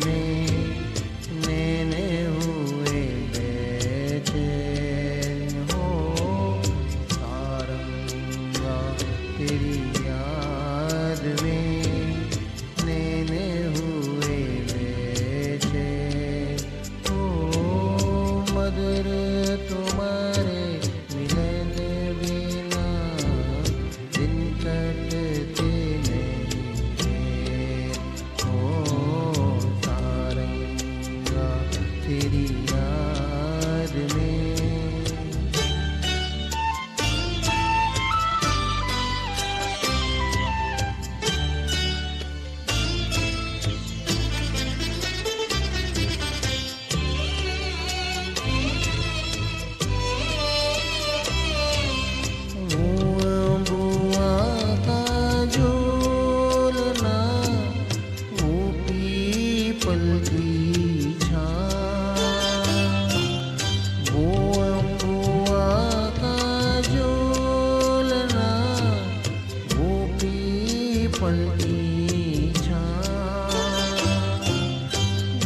में नैने हुए बेचैन हो सारंगा तेरी याद में नैने हुए बेचैन हो मधुर तुम्हारे मिलन बिना दिन कटते नहीं हो सारंगा तेरी याद में।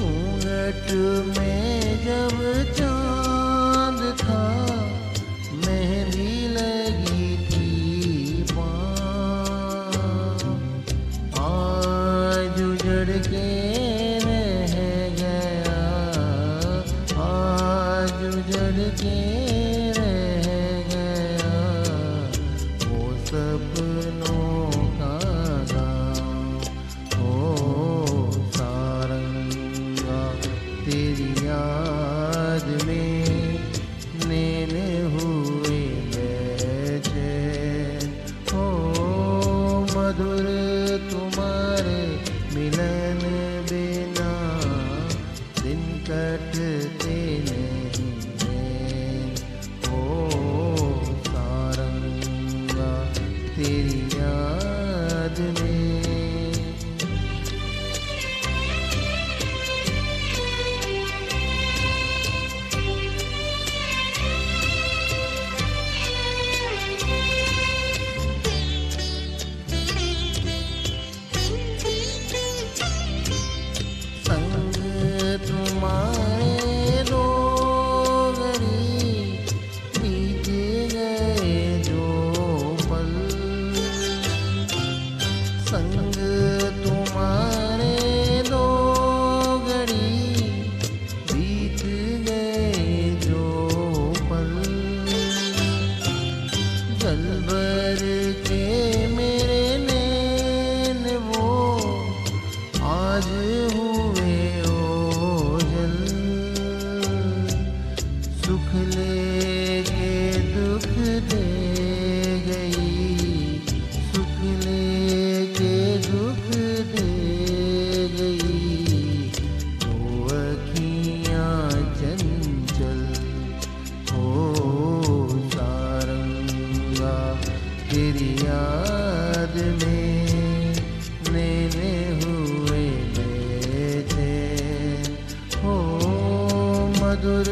घूंघट में जब चांद था मेहंदी लगी थी पाँव आज उजड़ के रह गया आज उजड़ के रह गया वो सपनों का तेरी याद में नैने हुए बेचैन हो मधुर तुम्हारे मिलन बिना दिन कटते नहीं हो सारंगा तेरी याद में। तुम्हारे दो घड़ी बीत गए जो पल संग तुम्हारे दो घड़ी बीत गए जो पल जल भर के मेरे नैन वो आज हुए सुख लेके दुख दे गई सुख लेके दुख दे गई तो अखियाँ चंचल हो सारंगा तेरी याद में नैने हुए बेचैन हो मधुर